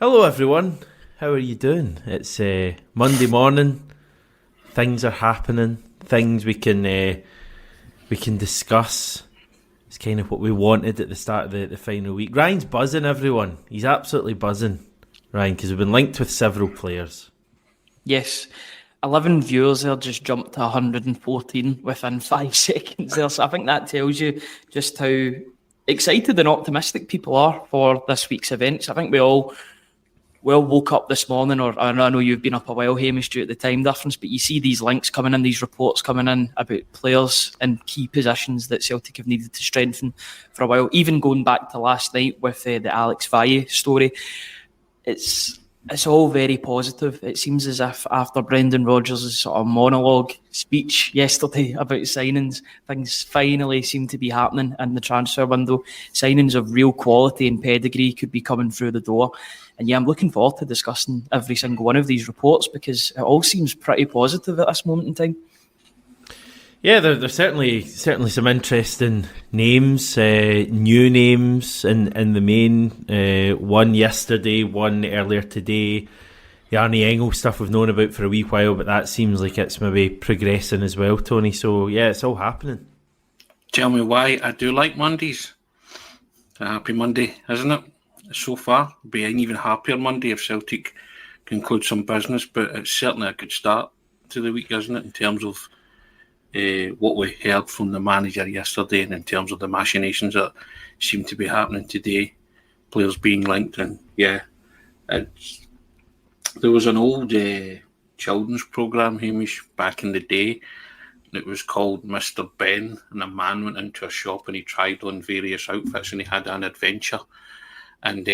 Hello, everyone. How are you doing? It's Monday morning. Things are happening. Things we can discuss. It's kind of what we wanted at the start of the final week. Ryan's buzzing, everyone. He's absolutely buzzing, Ryan, because we've been linked with several players. Yes, 11 viewers there just jumped to 114 within 5 seconds there. So I think that tells you just how excited and optimistic people are for this week's events. I think we all woke up this morning, or I know you've been up a while, Hamish, due to the time difference, but you see these links coming in, these reports coming in about players in key positions that Celtic have needed to strengthen for a while. Even going back to last night with the Alex Valle story, it's all very positive. It seems as if after Brendan Rodgers' sort of monologue speech yesterday about signings, things finally seem to be happening in the transfer window. Signings of real quality and pedigree could be coming through the door. And yeah, I'm looking forward to discussing every single one of these reports because it all seems pretty positive at this moment in time. Yeah, there's certainly some interesting names, new names in the main. One yesterday, one earlier today. The Arnie Engel stuff we've known about for a wee while, but that seems like it's maybe progressing as well, Tony. So yeah, it's all happening. Tell me why I do like Mondays. A happy Monday, isn't it? So far, be an even happier Monday if Celtic conclude some business, but it's certainly a good start to the week, isn't it, in terms of what we heard from the manager yesterday, and in terms of the machinations that seem to be happening today, players being linked. And yeah, there was an old children's programme, Hamish, back in the day. It was called Mr. Ben, and a man went into a shop and he tried on various outfits and he had an adventure. And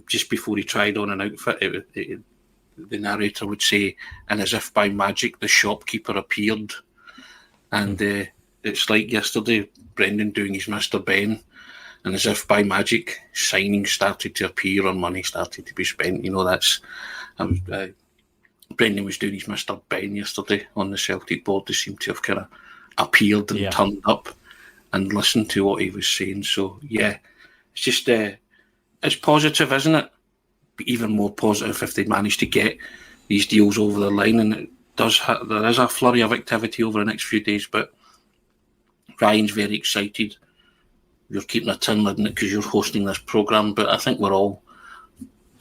just before he tried on an outfit, the narrator would say, and as if by magic, the shopkeeper appeared. And it's like yesterday, Brendan doing his Mr. Ben, and as if by magic, signings started to appear and money started to be spent. You know, Brendan was doing his Mr. Ben yesterday on the Celtic board. They seemed to have kind of appeared and turned up and listened to what he was saying. So yeah, it's just it's positive, isn't it? But even more positive if they manage to get these deals over the line, and there is a flurry of activity over the next few days. But Ryan's very excited. You're keeping a tin lid in it because you're hosting this programme, but I think we're all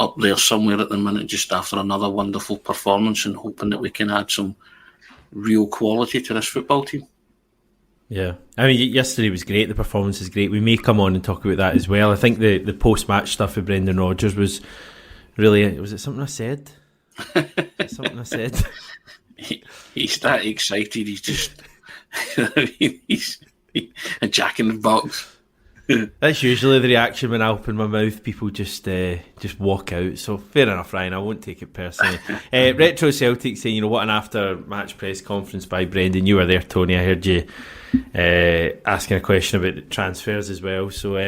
up there somewhere at the minute, just after another wonderful performance and hoping that we can add some real quality to this football team. Yeah, I mean, yesterday was great. The performance is great. We may come on and talk about that as well. I think the post-match stuff with Brendan Rodgers was really... Was it something I said? Something I said? He's that excited. He's just... he's a jack in the box. That's usually the reaction when I open my mouth. People just walk out. So fair enough, Ryan. I won't take it personally. Retro Celtic saying, what an after-match press conference by Brendan. You were there, Tony. I heard you asking a question about the transfers as well. So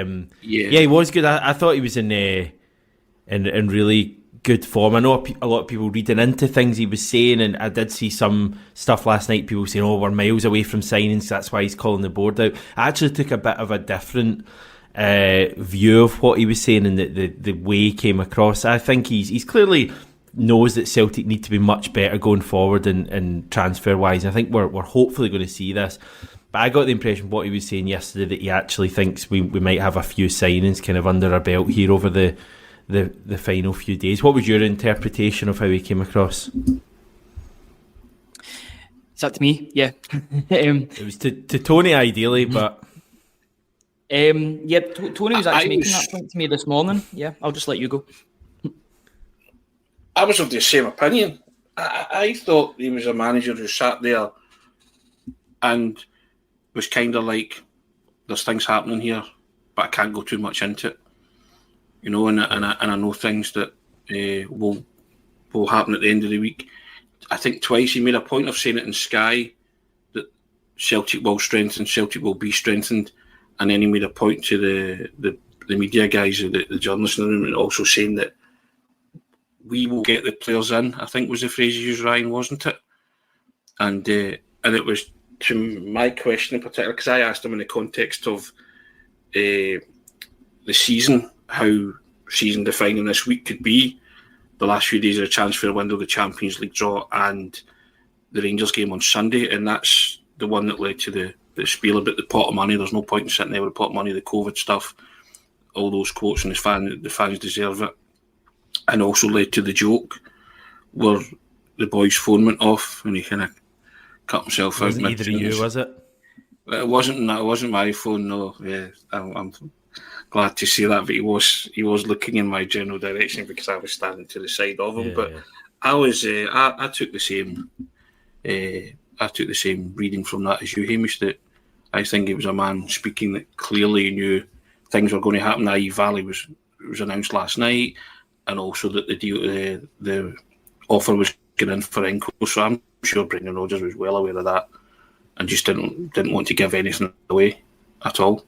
yeah, he was good. I thought he was in really good form. I know a lot of people reading into things he was saying, and I did see some stuff last night, people saying, we're miles away from signings, so that's why he's calling the board out. I actually took a bit of a different view of what he was saying and the way he came across. I think he's clearly knows that Celtic need to be much better going forward and transfer-wise. I think we're hopefully going to see this. But I got the impression what he was saying yesterday, that he actually thinks we might have a few signings kind of under our belt here over the final few days. What was your interpretation of how he came across? Is that to me? Yeah. It was to Tony ideally, but... Tony was actually making that point to me this morning. Yeah, I'll just let you go. I was of the same opinion. I thought he was a manager who sat there and was kind of like, there's things happening here, but I can't go too much into it. You know, and I know things that will happen at the end of the week. I think twice he made a point of saying it in Sky that Celtic will strengthen, Celtic will be strengthened, and then he made a point to the media guys, the journalists in the room, and also saying that we will get the players in, I think was the phrase he used, Ryan, wasn't it? And it was to my question in particular, because I asked him in the context of the season how season defining this week could be the last few days of the transfer window, the Champions League draw, and the Rangers game on Sunday, and that's the one that led to the spiel about the pot of money. There's no point in sitting there with the pot of money, the COVID stuff, all those quotes, and the fans deserve it. And also led to the joke where the boy's phone went off and he kind of cut himself out. Wasn't either of you, was it? It wasn't my phone, no. Yeah, I'm glad to see that, but he was looking in my general direction because I was standing to the side of him. But I was I took the same reading from that as you, Hamish. That I think it was a man speaking that clearly knew things were going to happen. I.e., Valle was announced last night, and also that the offer was going in for Enco. So I'm sure Brendan Rodgers was well aware of that, and just didn't want to give anything away at all.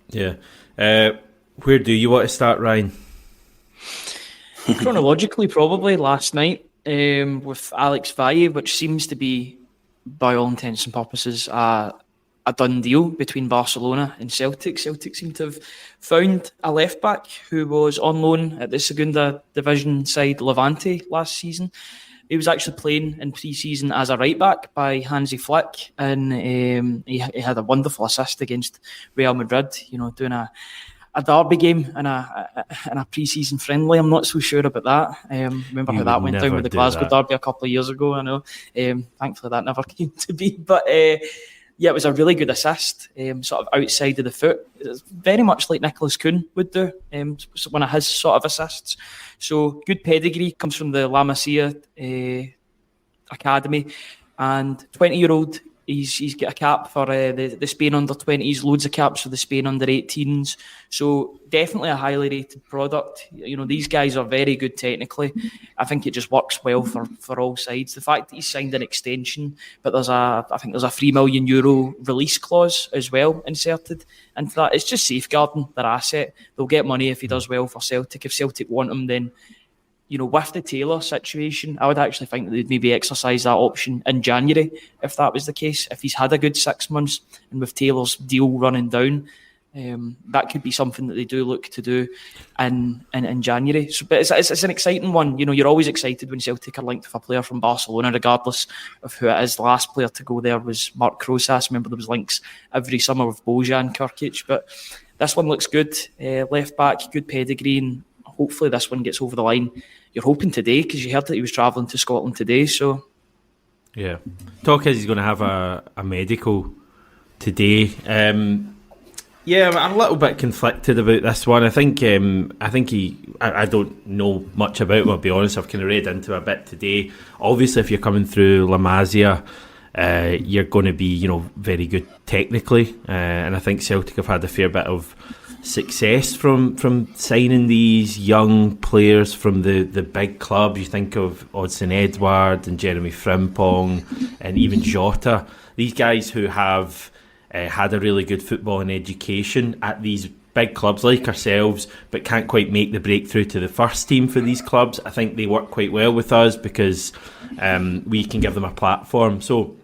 Yeah. Where do you want to start, Ryan? Chronologically, probably last night with Alex Valle, which seems to be, by all intents and purposes, a done deal between Barcelona and Celtic. Celtic seem to have found a left-back who was on loan at the Segunda Division side Levante last season. He was actually playing in pre-season as a right-back by Hansi Flick, and he had a wonderful assist against Real Madrid, doing a derby game and a pre-season friendly. I'm not so sure about that. Remember how that went down with the Glasgow derby a couple of years ago, I know. Thankfully that never came to be. But it was a really good assist, sort of outside of the foot. It's very much like Nicholas Kuhn would do, one of his sort of assists. So good pedigree, comes from the La Masia Academy, and 20-year-old. He's got a cap for the Spain under-20s, loads of caps for the Spain under-18s. So definitely a highly rated product. These guys are very good technically. I think it just works well for all sides. The fact that he's signed an extension, but I think there's a €3 million release clause as well inserted into that. It's just safeguarding their asset. They'll get money if he does well for Celtic. If Celtic want him, then with the Taylor situation, I would actually think that they'd maybe exercise that option in January if that was the case. If he's had a good 6 months, and with Taylor's deal running down, that could be something that they do look to do in January. So, but it's an exciting one. You're always excited when Celtic are linked with a player from Barcelona, regardless of who it is. The last player to go there was Mark Rosas. Remember, there was links every summer with Bojan Kirkic, but this one looks good. Left back, good pedigree, and hopefully this one gets over the line. You're hoping today, because you heard that he was travelling to Scotland today. So, yeah, talk is he's going to have a medical today. I'm a little bit conflicted about this one. I think I don't know much about him, I'll be honest. I've kind of read into a bit today. Obviously, if you're coming through La Masia, you're going to be, very good technically, and I think Celtic have had a fair bit of success from signing these young players from the big clubs. You think of Odsonne Edouard and Jeremy Frimpong and even Jota. These guys who have had a really good footballing education at these big clubs like ourselves, but can't quite make the breakthrough to the first team for these clubs. I think they work quite well with us because we can give them a platform. So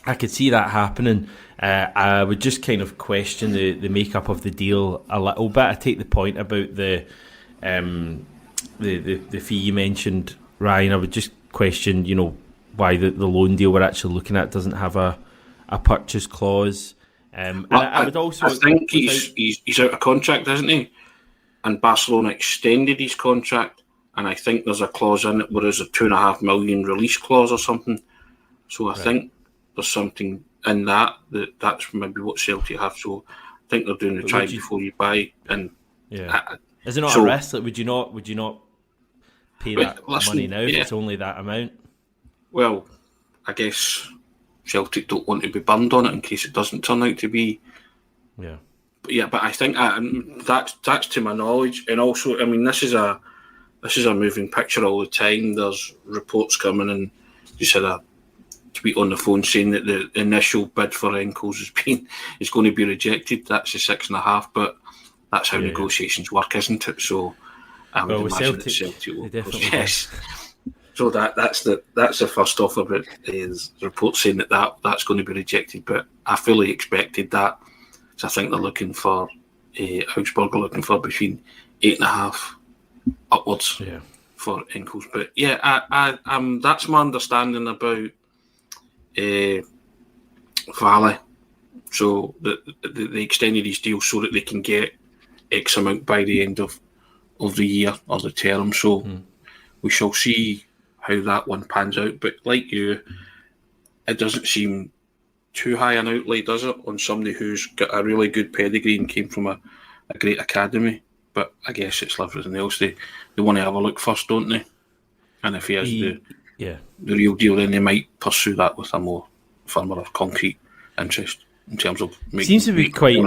I could see that happening. I would just kind of question the makeup of the deal a little bit. I take the point about the fee you mentioned, Ryan. I would just question, why the loan deal we're actually looking at doesn't have a purchase clause. I would also. I think he's out of contract, isn't he? And Barcelona extended his contract, and I think there's a clause in it where there's a $2.5 million release clause or something. So I think there's something in that's maybe what Celtic have. So I think they're doing the try before you buy. And is it not a risk? Like, would you not pay that money now if it's only that amount? Well, I guess Celtic don't want to be burned on it in case it doesn't turn out to be. Yeah. But I think that's to my knowledge, and also, I mean, this is a moving picture all the time. There's reports coming, and just had a tweet on the phone saying that the initial bid for Encles is going to be rejected. That's the 6.5, but that's how negotiations work, isn't it? So I would imagine that Celtic will. Yes. So that's the first offer, but is reports saying that's going to be rejected. But I fully expected that. So I think they're looking for Augsburg are looking for between 8.5 upwards for Engels. But yeah, I that's my understanding about Valle. So they extended his deal so that they can get X amount by the end of the year or the term. So we shall see how that one pans out. But like you, it doesn't seem too high an outlay, does it, on somebody who's got a really good pedigree and came from a great academy? But I guess it's like everything else. They want to have a look first, don't they? And if he has the real deal, then they might pursue that with a more firmer or concrete interest in terms of seems to be quite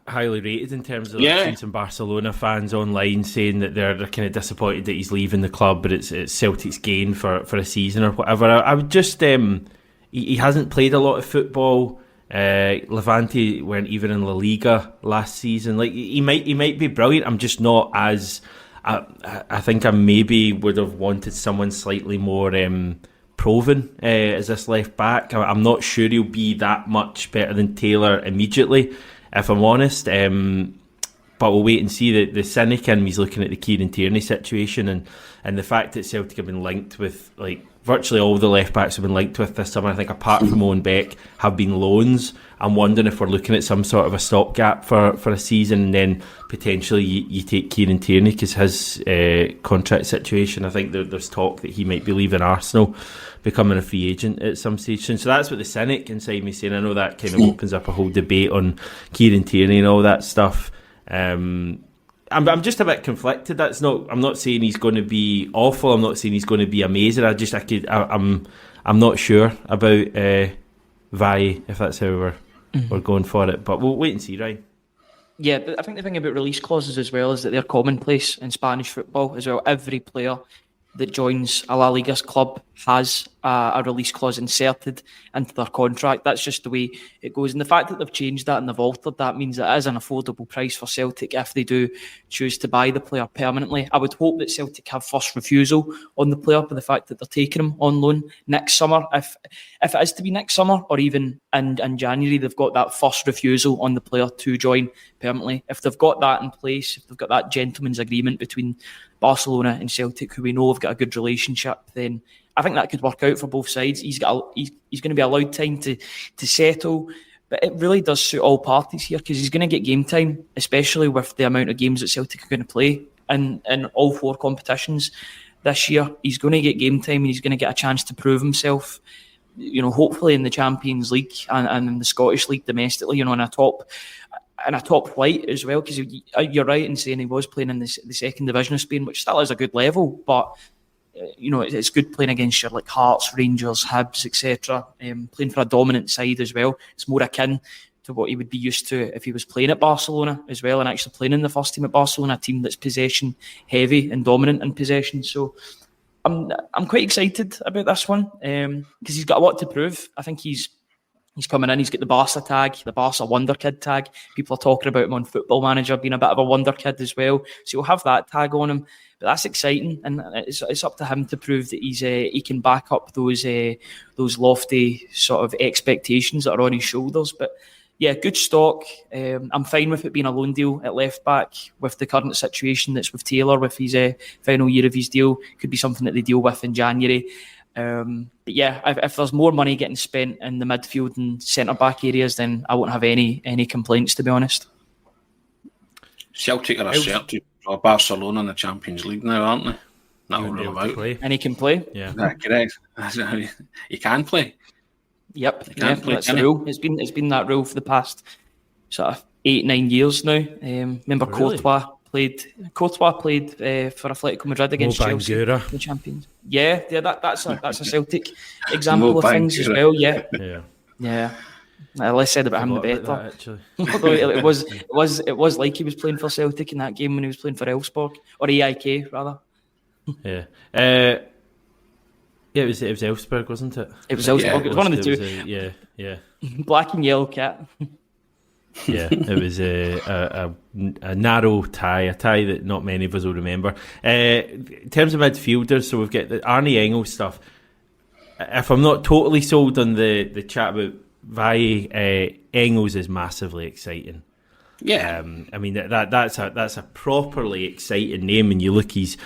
highly rated in terms of I've seen some Barcelona fans online saying that they're kind of disappointed that he's leaving the club, but it's Celtic's gain for a season or whatever. I would just he hasn't played a lot of football. Levante weren't even in La Liga last season. Like he might be brilliant. I'm just not as I think I maybe would have wanted someone slightly more proven as this left back. I'm not sure he'll be that much better than Taylor immediately, if I'm honest. But we'll wait and see. The cynic in me's looking at the Kieran Tierney situation and the fact that Celtic have been linked with, like, virtually all the left backs have been linked with this summer, I think, apart from Owen Beck, have been loans. I'm wondering if we're looking at some sort of a stopgap for a season, and then potentially you take Kieran Tierney because his contract situation, I think there's talk that he might be leaving Arsenal, becoming a free agent at some stage. So that's what the cynic inside me saying. I know that kind of opens up a whole debate on Kieran Tierney and all that stuff. I'm just a bit conflicted. I'm not saying he's going to be awful. I'm not saying he's going to be amazing. I'm not sure about Valle, if that's how we're going for it. But we'll wait and see, right? Yeah, but I think the thing about release clauses as well is that they're commonplace in Spanish football as well. Every player that joins a La Liga club has a release clause inserted into their contract. That's just the way it goes. And the fact that they've changed that and they've altered that means it is an affordable price for Celtic if they do choose to buy the player permanently. I would hope that Celtic have first refusal on the player by the fact that they're taking him on loan next summer. If it is to be next summer or even in January, they've got that first refusal on the player to join permanently. If they've got that in place, if they've got that gentleman's agreement between Barcelona and Celtic, who we know have got a good relationship, then I think that could work out for both sides. He's going to be allowed time to settle, but it really does suit all parties here because he's going to get game time, especially with the amount of games that Celtic are going to play in all four competitions this year. He's going to get game time and he's going to get a chance to prove himself, hopefully in the Champions League and in the Scottish League domestically, in a top flight as well, because you're right in saying he was playing in the second division of Spain, which still is a good level, but it's good playing against your like Hearts, Rangers, Hibs, etc. Playing for a dominant side as well. It's more akin to what he would be used to if he was playing at Barcelona as well, and actually playing in the first team at Barcelona, a team that's possession heavy and dominant in possession. So I'm quite excited about this one because he's got a lot to prove. I think he's coming in, he's got the Barca tag, the Barca wonder kid tag. People are talking about him on Football Manager being a bit of a wonder kid as well. So he'll have that tag on him. But that's exciting, and it's up to him to prove that he can back up those lofty sort of expectations that are on his shoulders. But yeah, good stock. I'm fine with it being a loan deal at left back with the current situation that's with Taylor, with his final year of his deal. Could be something that they deal with in January. But yeah, if there's more money getting spent in the midfield and centre-back areas, then I won't have any complaints, to be honest. Celtic are a cert for Barcelona in the Champions League now, aren't they? That'll rule him out. And he can play? Yeah. Correct. He can play. Yep. That's the rule. It's been that rule for the past sort of 8-9 years now. Remember really? Courtois played for Atletico Madrid against Chelsea, the champions. Yeah, that's a Celtic example of things as well. Yeah. Less said about him, the better. Although it was like he was playing for Celtic in that game when he was playing for Elfsborg or AIK rather. Yeah. It was Elfsborg, wasn't it? It was Elfsborg. Yeah, it was one of the two. Yeah. Black and yellow cat. Yeah, it was a narrow tie, a tie that not many of us will remember. In terms of midfielders, so we've got the Arne Engels stuff. If I'm not totally sold on the chat about Valle, Engels is massively exciting. Yeah. I mean that's a properly exciting name, and you look, he's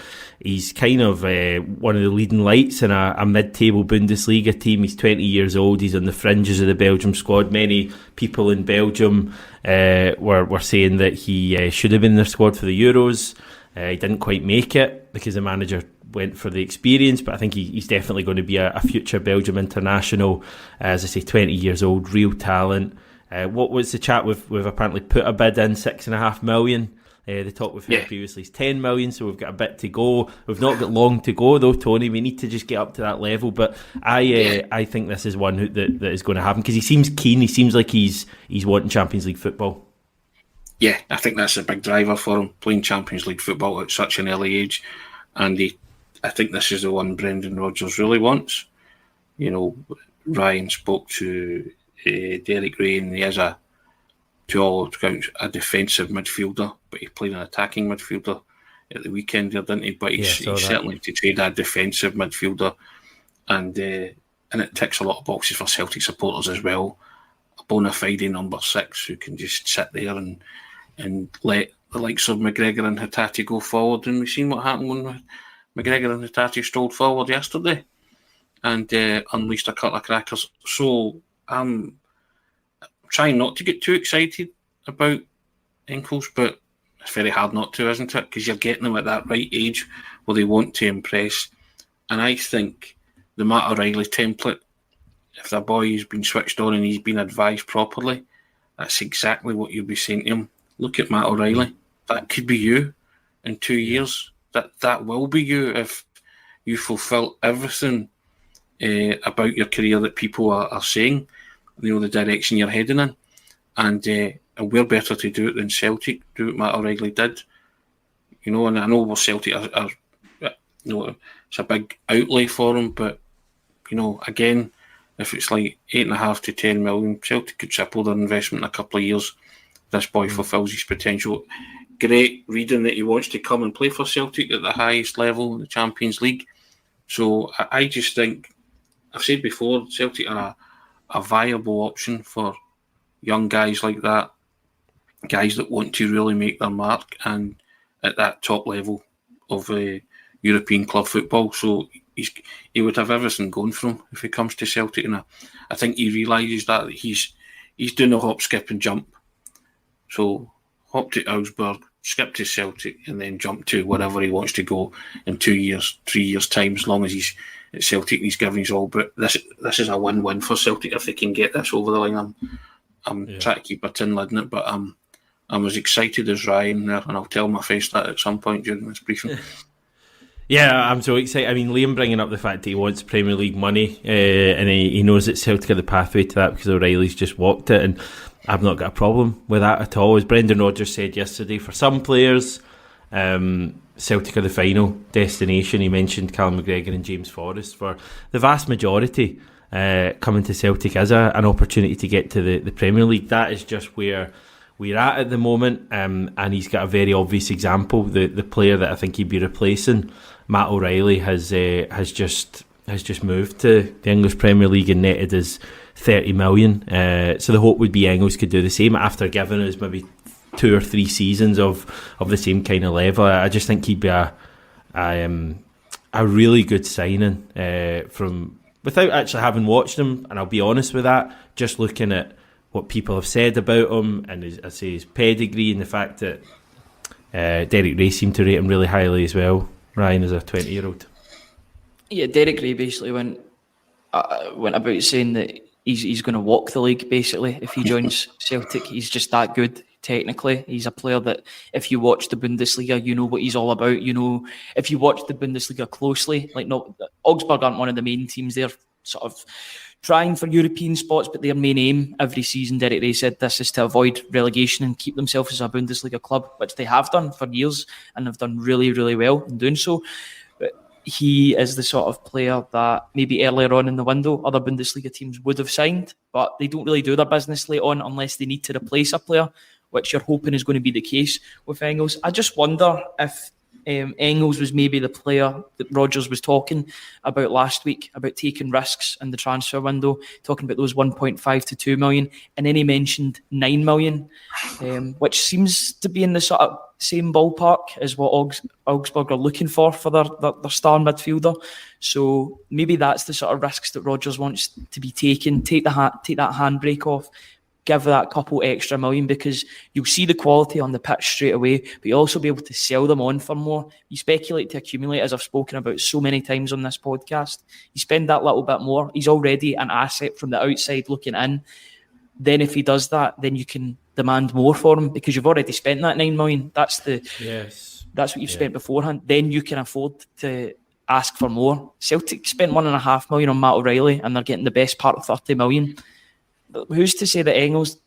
kind of one of the leading lights in a mid-table Bundesliga team. He's 20 years old. He's on the fringes of the Belgium squad. Many people in Belgium were saying that he should have been in their squad for the Euros. He didn't quite make it because the manager went for the experience, but I think he's definitely going to be a future Belgium international. As I say, 20 years old, real talent. What was the chat? We've apparently put a bid in, 6.5 million. The top we've heard previously is 10 million, so we've got a bit to go. We've not got long to go though, Tony. We need to just get up to that level. But I think this is one that is going to happen, because he seems keen. He seems like he's wanting Champions League football. Yeah, I think that's a big driver for him, playing Champions League football at such an early age. And I think this is the one Brendan Rodgers really wants. You know, Ryan spoke to Derek Ray, and he is to all accounts a defensive midfielder, but he played an attacking midfielder at the weekend there, didn't he? But he's certainly portrayed a defensive midfielder, and it ticks a lot of boxes for Celtic supporters as well. A bona fide number 6 who can just sit there and let the likes of McGregor and Hatate go forward. And we've seen what happened when McGregor and Hatate strolled forward yesterday and unleashed a couple of crackers. So I'm trying not to get too excited about Enkels, but it's very hard not to, isn't it? Because you're getting them at that right age where they want to impress. And I think the Matt O'Reilly template, if the boy has been switched on and he's been advised properly, that's exactly what you'll be saying to him. Look at Matt O'Reilly. That could be you in 2 years. That will be you if you fulfil everything about your career that people are saying, you know, the direction you're heading in. And we're better to do it than Celtic, do what Matt O'Reilly did. You know, and I know Celtic are you know, it's a big outlay for him, but, you know, again, if it's like 8.5 to 10 million, Celtic could triple their investment in a couple of years. This boy fulfills his potential. Great reading that he wants to come and play for Celtic at the highest level in the Champions League. So I just think, I've said before, Celtic are a viable option for young guys like that, guys that want to really make their mark and at that top level of European club football. So he would have everything going for him if he comes to Celtic, and I think he realises that he's doing a hop, skip and jump. So hop to Augsburg, skip to Celtic, and then jump to wherever he wants to go in 2 years, 3 years' time, as long as he's at Celtic and he's giving his all. But this is a win-win for Celtic if they can get this over the line. I'm trying to keep a tin lid in it, but I'm as excited as Ryan there, and I'll tell my face that at some point during this briefing. Yeah, I'm so excited. I mean, Liam bringing up the fact that he wants Premier League money, and he knows that Celtic are the pathway to that because O'Reilly's just walked it, and I've not got a problem with that at all. As Brendan Rodgers said yesterday, for some players, Celtic are the final destination. He mentioned Callum McGregor and James Forrest. For the vast majority, coming to Celtic is an opportunity to get to the Premier League. That is just where we're at the moment, and he's got a very obvious example. The player that I think he'd be replacing, Matt O'Reilly, has just moved to the English Premier League and netted us 30 million. So the hope would be Engels could do the same after giving us maybe 2 or 3 seasons of the same kind of level. I just think he'd be a really good signing from without actually having watched him. And I'll be honest with that, just looking at what people have said about him and his pedigree and the fact that Derek Ray seemed to rate him really highly as well, Ryan, as a 20-year-old. Yeah, Derek Ray basically went about saying that he's going to walk the league, basically, if he joins Celtic. He's just that good, technically. He's a player that, if you watch the Bundesliga, you know what he's all about. You know, if you watch the Bundesliga closely, Augsburg aren't one of the main teams. They're sort of trying for European spots, but their main aim every season, Derek Ray said, this is to avoid relegation and keep themselves as a Bundesliga club, which they have done for years and have done really, really well in doing so. But he is the sort of player that maybe earlier on in the window other Bundesliga teams would have signed, but they don't really do their business late on unless they need to replace a player, which you're hoping is going to be the case with Engels. I just wonder if Engels was maybe the player that Rodgers was talking about last week, about taking risks in the transfer window, talking about those 1.5 to 2 million. And then he mentioned 9 million, which seems to be in the sort of same ballpark as what Augsburg are looking for their star midfielder. So maybe that's the sort of risks that Rodgers wants to be taken. Take that handbrake off. Give that couple extra million, because you'll see the quality on the pitch straight away, but you'll also be able to sell them on for more. You speculate to accumulate, as I've spoken about so many times on this podcast. You spend that little bit more, he's already an asset from the outside looking in. Then if he does that, then you can demand more for him, because you've already spent that 9 million. That's what you've spent beforehand. Then you can afford to ask for more. Celtic spent 1.5 million on Matt O'Reilly, and they're getting the best part of 30 million. Who's to say that Engels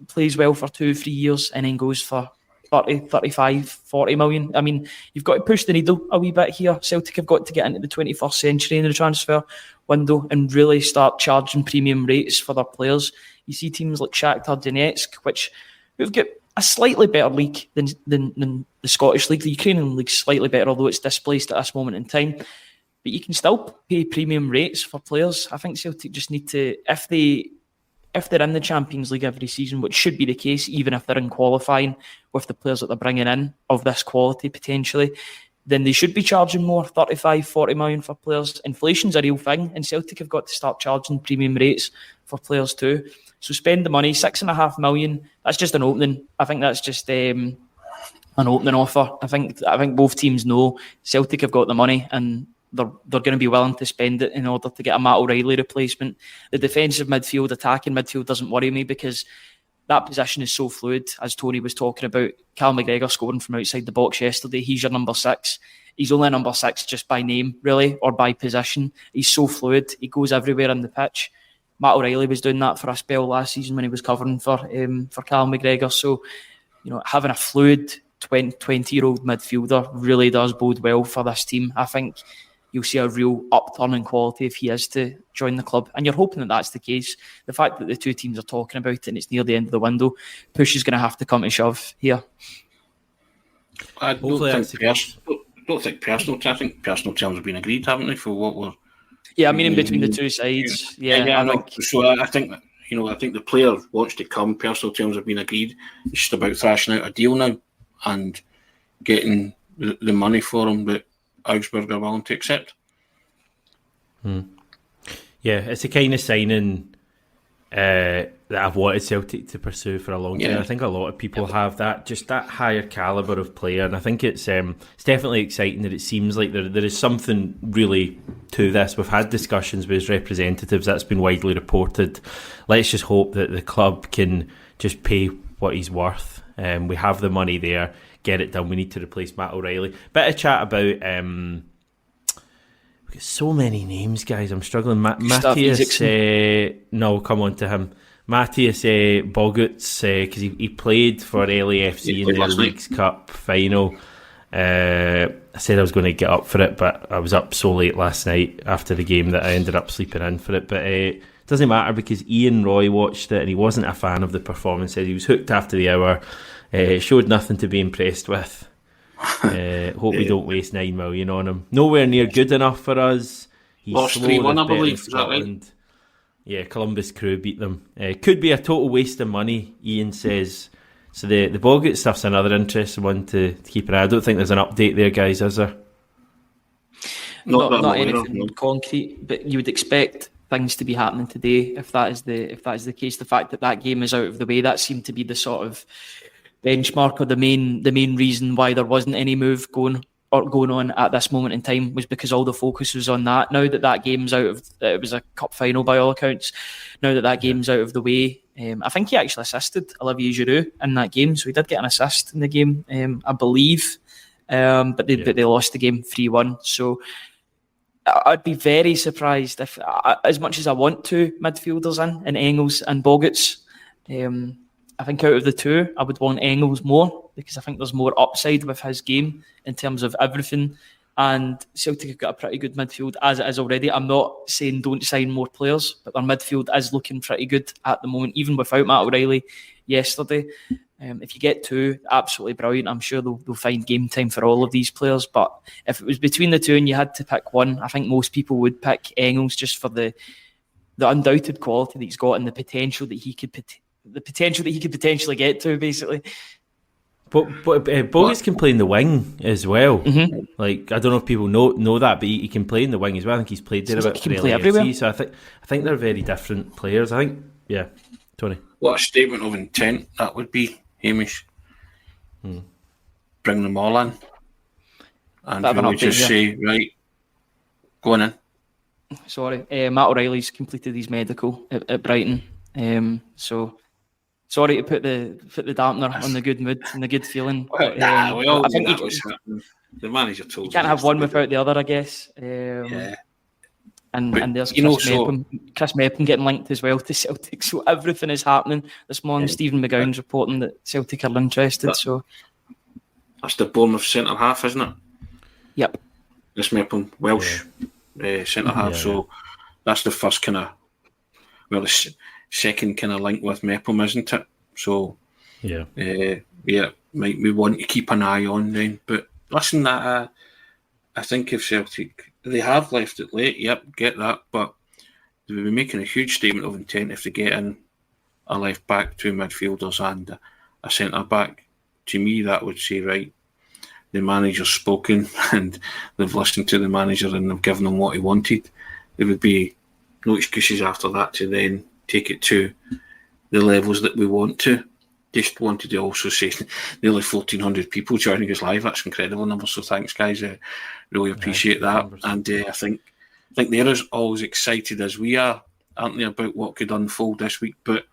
plays well for 2-3 years and then goes for 30, 35, 40 million? I mean, you've got to push the needle a wee bit here. Celtic have got to get into the 21st century in the transfer window and really start charging premium rates for their players. You see teams like Shakhtar Donetsk, who've got a slightly better league than the Scottish league. The Ukrainian league's slightly better, although it's displaced at this moment in time. But you can still pay premium rates for players. I think Celtic just need to, if they're in the Champions League every season, which should be the case, even if they're in qualifying with the players that they're bringing in of this quality potentially, then they should be charging more, 35, 40 million for players. Inflation's a real thing, and Celtic have got to start charging premium rates for players too. So spend the money, 6.5 million. That's just an opening. I think that's just an opening offer. I think both teams know Celtic have got the money, and they're going to be willing to spend it in order to get a Matt O'Reilly replacement. The defensive midfield, attacking midfield doesn't worry me, because that position is so fluid, as Tony was talking about. Cal McGregor scoring from outside the box yesterday. He's your number 6. He's only a number 6 just by name, really, or by position. He's so fluid. He goes everywhere on the pitch. Matt O'Reilly was doing that for a spell last season when he was covering for Cal McGregor. So, having a fluid 20-year-old midfielder really does bode well for this team. I think you'll see a real upturn in quality if he is to join the club. And you're hoping that that's the case. The fact that the two teams are talking about it and it's near the end of the window, push is going to have to come to shove here. I don't think personal terms have been agreed, haven't they, for what we're... Yeah, I mean, in between the two sides. I think... So I think that, I think the player wants to come. Personal terms have been agreed. It's just about thrashing out a deal now and getting the money for him that Augsburg are willing to accept. Yeah, it's the kind of signing that I've wanted Celtic to pursue for a long time. I think a lot of people have that higher calibre of player, and I think it's definitely exciting that it seems like there is something really to this. We've had discussions with his representatives, that's been widely reported. Let's just hope that the club can just pay what he's worth. We have the money there, get it done. We need to replace Matt O'Reilly. Bit of chat about we've got so many names, guys. I'm struggling. Matthias, no, come on to him. Matthias Boguts, because he played for LAFC in the Leagues Cup final. I said I was going to get up for it, but I was up so late last night after the game that I ended up sleeping in for it. But it doesn't matter, because Ian Roy watched it and he wasn't a fan of the performance. He was hooked after the hour. Showed nothing to be impressed with. Hope we don't waste 9 million on him. Nowhere near good enough for us. He's lost 3-1, I believe. Is that right? Yeah, Columbus Crew beat them. Could be a total waste of money, Ian says. So the Bogut stuff's another interesting one to keep an eye on. I don't think there's an update there, guys, is there? Not anything concrete, but you would expect things to be happening today if that is the case. The fact that game is out of the way, that seemed to be the sort of benchmark, or the main reason why there wasn't any move going on at this moment in time, was because all the focus was on that. Now that game's out of, it was a cup final by all accounts. Now that game's out of the way, I think he actually assisted Olivier Giroud in that game, so he did get an assist in the game, I believe. But they lost the game 3-1. So I'd be very surprised if, as much as I want two midfielders in Engels and Boguts, I think out of the two, I would want Engels more, because I think there's more upside with his game in terms of everything. And Celtic have got a pretty good midfield as it is already. I'm not saying don't sign more players, but their midfield is looking pretty good at the moment, even without Matt O'Reilly yesterday. If you get 2, absolutely brilliant. I'm sure they'll find game time for all of these players. But if it was between the 2 and you had to pick one, I think most people would pick Engels just for the undoubted quality that he's got and the potential that he could potentially get to, basically. But Bogus can play in the wing as well. Mm-hmm. Like, I don't know if people know that, but he can play in the wing as well. I think he's played there a bit for the LAFC. So I think they're very different players. I think, yeah, Tony. What a statement of intent that would be, Hamish. Bring them all in, and we would just say, right, go on in. Sorry, Matt O'Reilly's completed his medical at Brighton. So sorry to put the dampener on the good mood and the good feeling. Well, but, we all knew that was happening. The manager told you can't have one without the other, I guess. Yeah. And there's Chris Mepham getting linked as well to Celtic. So everything is happening. This morning, Stephen McGowan's reporting that Celtic are interested. So that's the Bournemouth centre half, isn't it? Yep. Chris Mepham, Welsh centre half. So that's the first the second kind of link with Mepham, isn't it? So might we want to keep an eye on then. But listen, I think if Celtic, they have left it late, get that, but they will be making a huge statement of intent if they get in a left back, 2 midfielders and a centre back. To me, that would say, right, the manager's spoken and they've listened to the manager and they've given him what he wanted. There would be no excuses after that to then take it to the levels that we want to. Just wanted to also say nearly 1,400 people joining us live. That's incredible number. So thanks, guys. Really appreciate that. And I think they're as always excited as we are, aren't they, about what could unfold this week. But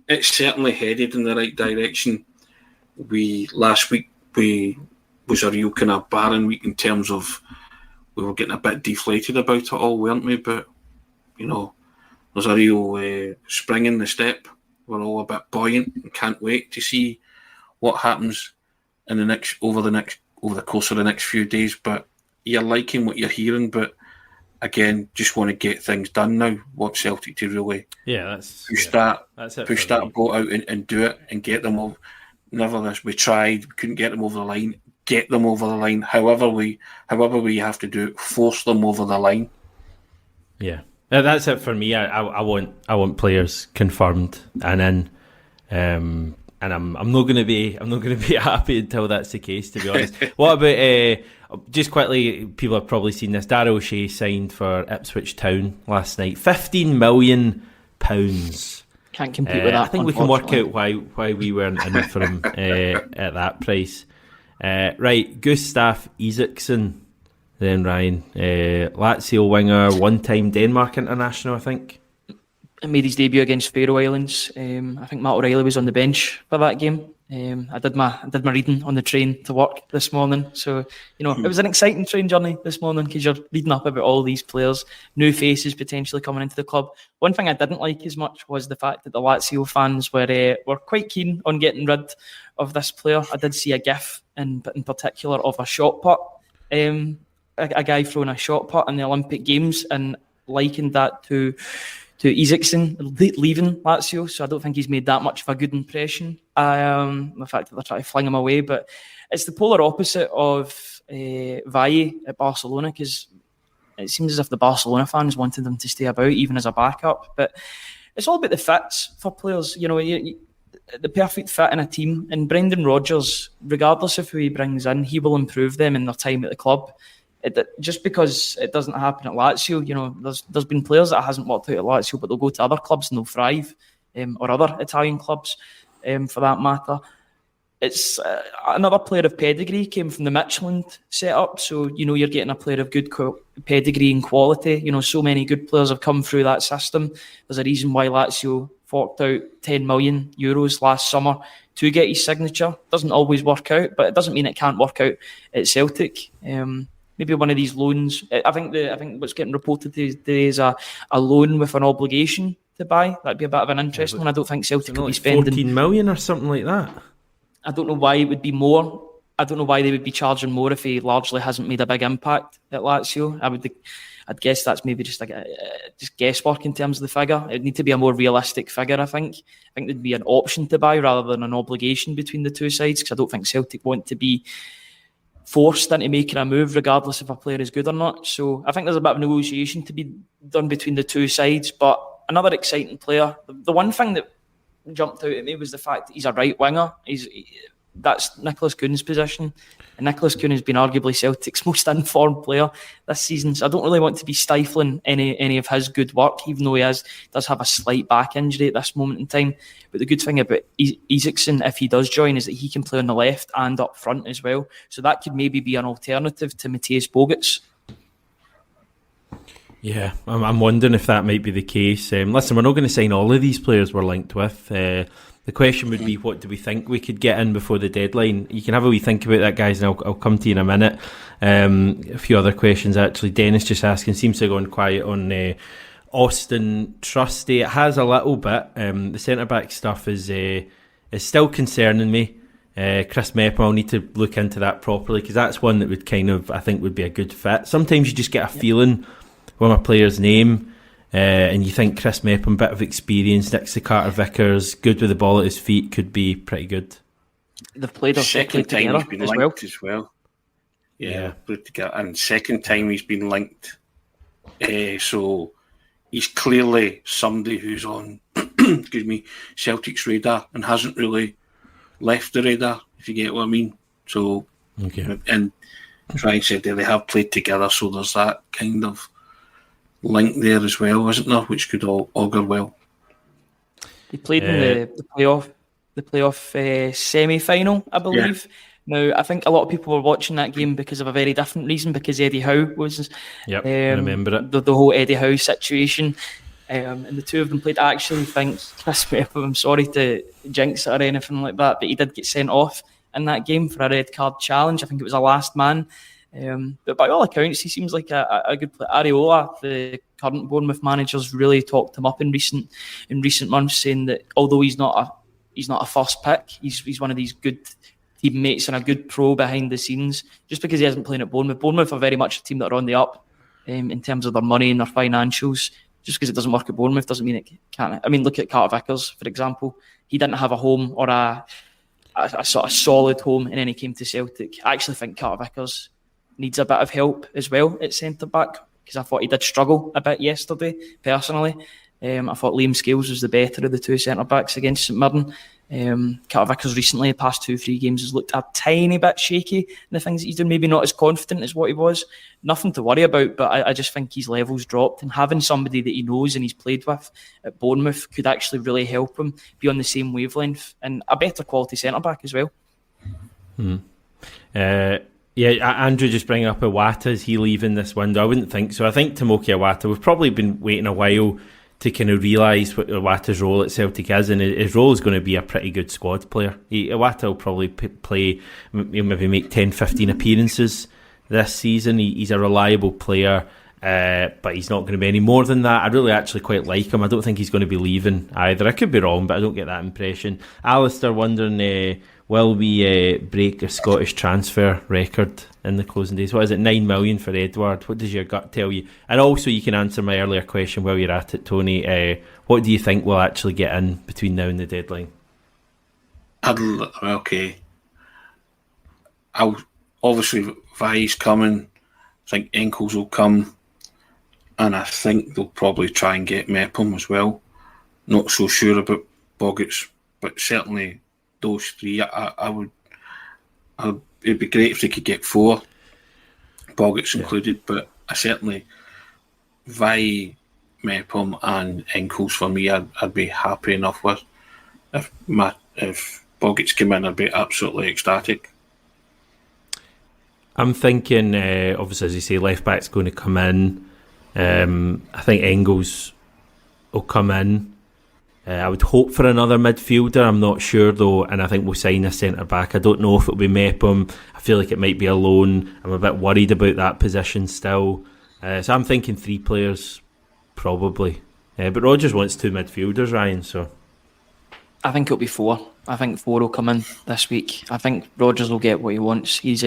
it's certainly headed in the right direction. Last week was a real kind of barren week in terms of we were getting a bit deflated about it all, weren't we? But there's a real spring in the step. We're all a bit buoyant and can't wait to see what happens over the course of the next few days. But you're liking what you're hearing, but again, just want to get things done now. Want Celtic to really push that boat out and do it and get them over. Never this. We tried, we couldn't get them over the line. Get them over the line. However we have to do it, force them over the line. Yeah. That's it for me. I want players confirmed and in, and I'm not going to be happy until that's the case. To be honest, what about just quickly? People have probably seen this. Darryl O'Shea signed for Ipswich Town last night. £15 million. Can't compete with that. I think we can work out why we weren't in for him at that price. Right, Gustav Isaksson. Then Ryan, Lazio winger, one-time Denmark international, I think. Made his debut against Faroe Islands. I think Matt O'Reilly was on the bench for that game. I did my reading on the train to work this morning, so it was an exciting train journey this morning because you're reading up about all these players, new faces potentially coming into the club. One thing I didn't like as much was the fact that the Lazio fans were quite keen on getting rid of this player. I did see a GIF in particular of a shot put. A guy throwing a shot put in the Olympic Games and likened that to Isaksson leaving Lazio. So I don't think he's made that much of a good impression. The fact that they're trying to fling him away, but it's the polar opposite of Valle at Barcelona, because it seems as if the Barcelona fans wanted them to stay about even as a backup. But it's all about the fits for players. The perfect fit in a team. And Brendan Rodgers, regardless of who he brings in, he will improve them in their time at the club. Just because it doesn't happen at Lazio, there's been players that hasn't worked out at Lazio, but they'll go to other clubs and they'll thrive, or other Italian clubs, for that matter. It's another player of pedigree, came from the Midtjylland setup, so you're getting a player of good pedigree and quality. So many good players have come through that system. There's a reason why Lazio forked out €10 million last summer to get his signature. Doesn't always work out, but it doesn't mean it can't work out at Celtic. Maybe one of these loans. I think what's getting reported today is a loan with an obligation to buy. That'd be a bit of an interesting one. I don't think Celtic would be spending 14 million or something like that. I don't know why it would be more. I don't know why they would be charging more if he largely hasn't made a big impact at Lazio. I'd guess that's maybe just like just guesswork in terms of the figure. It'd need to be a more realistic figure, I think. I think there'd be an option to buy rather than an obligation between the two sides, because I don't think Celtic want to be forced into making a move regardless if a player is good or not. So I think there's a bit of negotiation to be done between the two sides. But another exciting player. The one thing that jumped out at me was the fact that he's a right winger. That's Nicholas Kuhn's position. And Nicholas Kuhn has been arguably Celtic's most informed player this season. So I don't really want to be stifling any of his good work, even though he does have a slight back injury at this moment in time. But the good thing about Isaacson, if he does join, is that he can play on the left and up front as well. So that could maybe be an alternative to Mateusz Bogic. Yeah, I'm wondering if that might be the case. Listen, we're not going to sign all of these players we're linked with. The question would be, what do we think we could get in before the deadline? You can have a wee think about that, guys, and I'll come to you in a minute. A few other questions, actually. Dennis just asking, seems to have gone quiet on Austin Trusty. It has a little bit. The centre-back stuff is still concerning me. Chris Mepham, I'll need to look into that properly, because that's one that would kind of, I think, would be a good fit. Sometimes you just get a feeling when a player's name, and you think Chris Mepham, bit of experience next to Carter Vickers, good with the ball at his feet, could be pretty good. They've played second time he's been linked as well. Yeah, put together, and second time he's been linked. So he's clearly somebody who's on, excuse me, Celtic's radar and hasn't really left the radar, if you get what I mean. So, okay. And Ryan said they have played together, so there's that kind of link there as well, isn't there, which could all augur well. He played in the playoff semi-final, I believe. Yeah. Now, I think a lot of people were watching that game because of a very different reason, because Eddie Howe was... Yep, I remember it. The whole Eddie Howe situation. And the two of them played. I actually think Chris Mepham, I'm sorry to jinx it or anything like that, but he did get sent off in that game for a red card challenge. I think it was a last man. But by all accounts, he seems like a good player. Areola, the current Bournemouth manager's really talked him up in recent months, saying that although he's not a first pick, he's one of these good teammates and a good pro behind the scenes. Just because he hasn't played at Bournemouth, Bournemouth are very much a team that are on the up in terms of their money and their financials. Just because it doesn't work at Bournemouth doesn't mean it can't. I mean, look at Carter Vickers, for example. He didn't have a home or a sort of solid home, and then he came to Celtic. I actually think Carter Vickers needs a bit of help as well at centre-back, because I thought he did struggle a bit yesterday, personally. I thought Liam Scales was the better of the two centre-backs against St Mirren. Carter Vickers recently, the past 2-3 games, has looked a tiny bit shaky in the things that he's doing, maybe not as confident as what he was. Nothing to worry about, but I just think his level's dropped, and having somebody that he knows and he's played with at Bournemouth could actually really help him be on the same wavelength, and a better quality centre-back as well. Yeah, Andrew just bringing up Iwata. Is he leaving this window? I wouldn't think so. I think Tomoki Iwata, we've probably been waiting a while to kind of realise what Iwata's role at Celtic is, and his role is going to be a pretty good squad player. Iwata will probably play, maybe make 10-15 appearances this season. He's a reliable player, but he's not going to be any more than that. I really actually quite like him. I don't think he's going to be leaving either. I could be wrong, but I don't get that impression. Alistair wondering, will we break a Scottish transfer record in the closing days? What is it, 9 million for Edward? What does your gut tell you? And also, you can answer my earlier question while you're at it, Tony. What do you think we'll actually get in between now and the deadline? Okay. Obviously, Valle's coming. I think Enkles will come. And I think they'll probably try and get Mepham as well. Not so sure about Bogic, but certainly those three. It'd be great if they could get 4, Bogic included, but I certainly Valle, Mepham and Enkles for me I'd be happy enough with. If Bogic came in, I'd be absolutely ecstatic. I'm thinking, obviously, as you say, left back's going to come in. I think Engels will come in. I would hope for another midfielder. I'm not sure though, and I think we'll sign a centre back. I don't know if it'll be Mepham. I feel like it might be a loan. I'm a bit worried about that position still. So I'm thinking 3 players probably. But Rodgers wants 2 midfielders, Ryan. So I think it'll be 4. I think 4 will come in this week. I think Rodgers will get what he wants. He's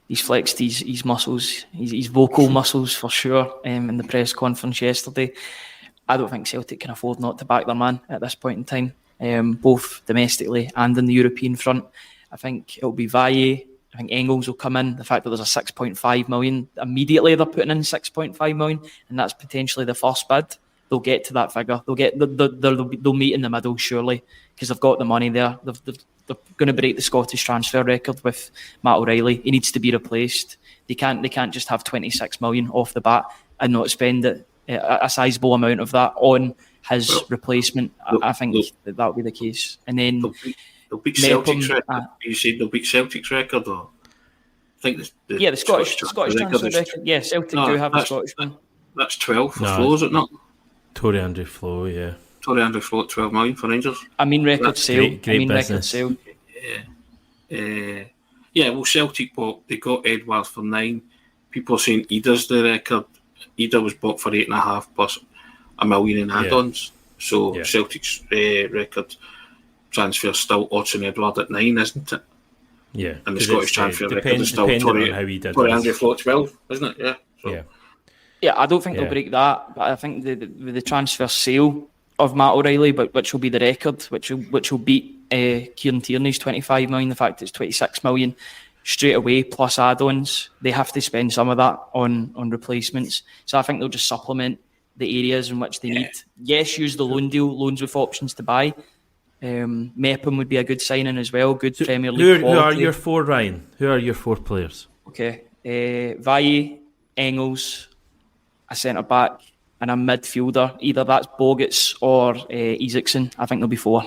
he's flexed his muscles, his vocal muscles for sure in the press conference yesterday. I don't think Celtic can afford not to back their man at this point in time, both domestically and in the European front. I think it'll be Valle. I think Engels will come in. The fact that there's a 6.5 million, immediately they're putting in 6.5 million, and that's potentially the first bid. They'll get to that figure. They'll meet in the middle, surely, because they've got the money there. They're going to break the Scottish transfer record with Matt O'Reilly. He needs to be replaced. They can't just have 26 million off the bat and not spend it, a sizable amount of that on his replacement. I think that will be the case. And then they'll beat Celtic's record. You said they'll beat Celtic's record, or I think the Scottish transfer record. Yeah, Celtic do have the Scottish one. That's 12 for Flo, is it not? Tory Andrew Flo, yeah. Tory Andrew Flo at 12 million for Rangers. Record sale. Great business. Record sale. Yeah, well, Celtic they got Edwards for 9. People are saying Ida's the record. Ida was bought for 8.5 plus $1 million in add-ons. So Celtic's record transfer still Odsonne Edouard at 9, isn't it? Yeah. And the Scottish transfer record is still Tory Andrew Flo at 12, isn't it? Yeah. So. Yeah, I don't think they'll break that, but I think the transfer sale of Matt O'Reilly, but which will be the record, which will beat Kieran Tierney's 25 million. The fact it's 26 million straight away plus add-ons, they have to spend some of that on replacements. So I think they'll just supplement the areas in which they need. Yes, use the loan deal, loans with options to buy. Mepham would be a good signing as well. Good Premier League quality. Who are your four, Ryan? Who are your 4 players? Okay, Valle, Engels, a centre-back and a midfielder. Either that's Bogarts or Isaacson. I think there'll be 4.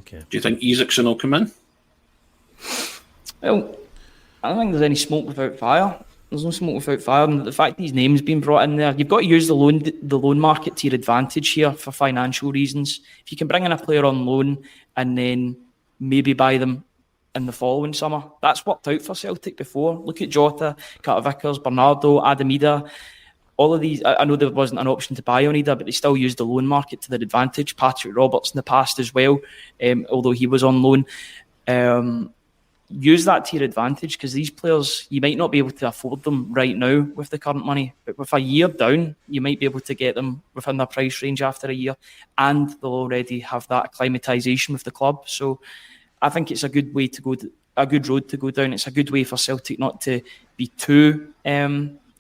Okay. Do you think Isaacson will come in? Well, I don't think there's any smoke without fire. There's no smoke without fire. And the fact his name's been brought in there, you've got to use the loan market to your advantage here for financial reasons. If you can bring in a player on loan and then maybe buy them in the following summer, that's worked out for Celtic before. Look at Jota, Carter Vickers, Bernardo, Adam Ida. All of these, I know there wasn't an option to buy on Ida, but they still used the loan market to their advantage. Patrick Roberts in the past as well, although he was on loan. Use that to your advantage, because these players, you might not be able to afford them right now with the current money, but with a year down, you might be able to get them within their price range after a year, and they'll already have that acclimatisation with the club. So I think it's a good way to go, a good road to go down. It's a good way for Celtic not to be too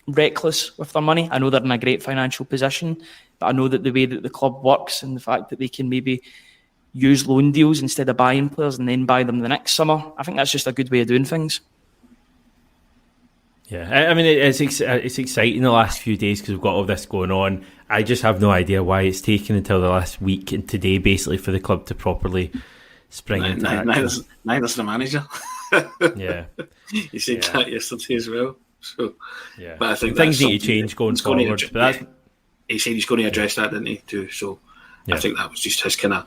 reckless with their money. I know they're in a great financial position, but I know that the way that the club works and the fact that they can maybe use loan deals instead of buying players and then buy them the next summer, I think that's just a good way of doing things. Yeah, I mean, it's exciting the last few days because we've got all this going on. I just have no idea why it's taken until the last week and today, basically, for the club to properly spring into action. Neither's the manager. Yeah. He said that yesterday as well. So, yeah. But I think things need to change going forward. He said he's going to address that, didn't he, too? So I think that was just his kind of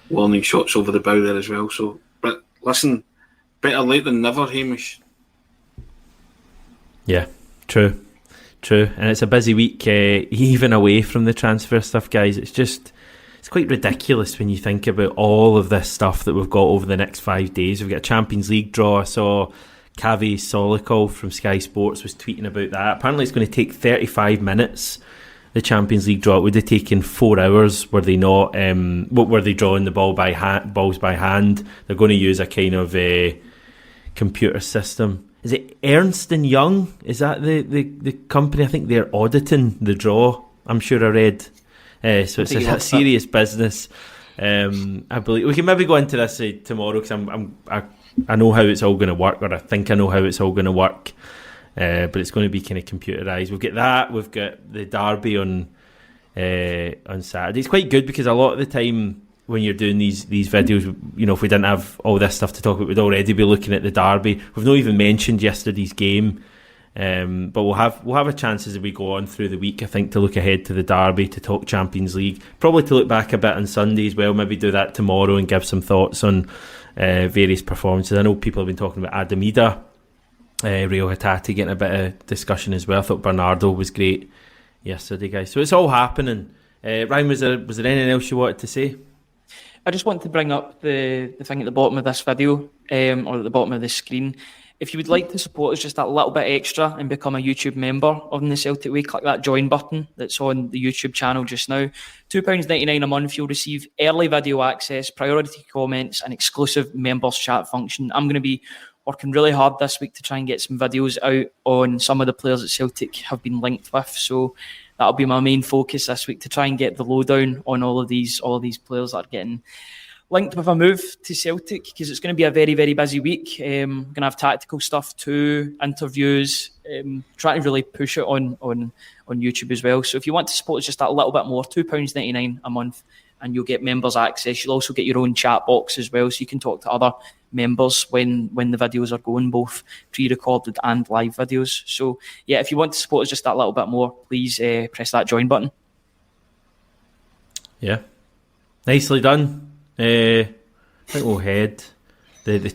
warning shots over the bow there as well. So, but listen, better late than never, Hamish. Yeah, true. And it's a busy week, even away from the transfer stuff, guys. It's quite ridiculous when you think about all of this stuff that we've got over the next 5 days. We've got a Champions League draw. I saw Kavi Solikov from Sky Sports was tweeting about that. Apparently it's going to take 35 minutes, the Champions League draw. It would have taken 4 hours were they not. What were they drawing the balls by hand? They're going to use a kind of computer system. Is it Ernst & Young? Is that the company? I think they're auditing the draw. I'm sure I read. So it's a serious business. I believe we can maybe go into this tomorrow because I know how it's all going to work, or I think I know how it's all going to work. But it's going to be kind of computerised. We've got that. We've got the derby on Saturday. It's quite good because a lot of the time when you're doing these videos, you know, if we didn't have all this stuff to talk about, we'd already be looking at the derby. We've not even mentioned yesterday's game, but we'll have a chance as we go on through the week, I think, to look ahead to the derby, to talk Champions League, probably to look back a bit on Sunday as well. Maybe do that tomorrow and give some thoughts on various performances. I know people have been talking about Adam Ida, Rio Hatate getting a bit of discussion as well. I thought Bernardo was great yesterday, guys. So it's all happening. Ryan, was there anything else you wanted to say? I just want to bring up the thing at the bottom of this video, or at the bottom of the screen. if you would like to support us just that little bit extra and become a YouTube member of the Celtic Way, click that join button that's on the YouTube channel just now. £2.99 a month, you'll receive early video access, priority comments, and exclusive members chat function. I'm going to be working really hard this week to try and get some videos out on some of the players that Celtic have been linked with. So that'll be my main focus this week, to try and get the lowdown on all of these players that are getting linked with a move to Celtic, because it's going to be a very, very busy week. Going to have tactical stuff too, interviews, trying to really push it on YouTube as well. So if you want to support us just that little bit more, £2.99 a month, and you'll get members access. You'll also get your own chat box as well, so you can talk to other members when the videos are going, both pre-recorded and live videos. So yeah, if you want to support us just that little bit more, please press that join button. Yeah, nicely done. I think we'll head. The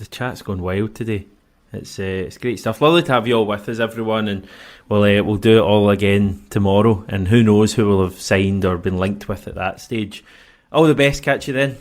chat's gone wild today. It's great stuff. Lovely to have you all with us, everyone, and we'll do it all again tomorrow. And who knows who will have signed or been linked with at that stage. All the best. Catch you then.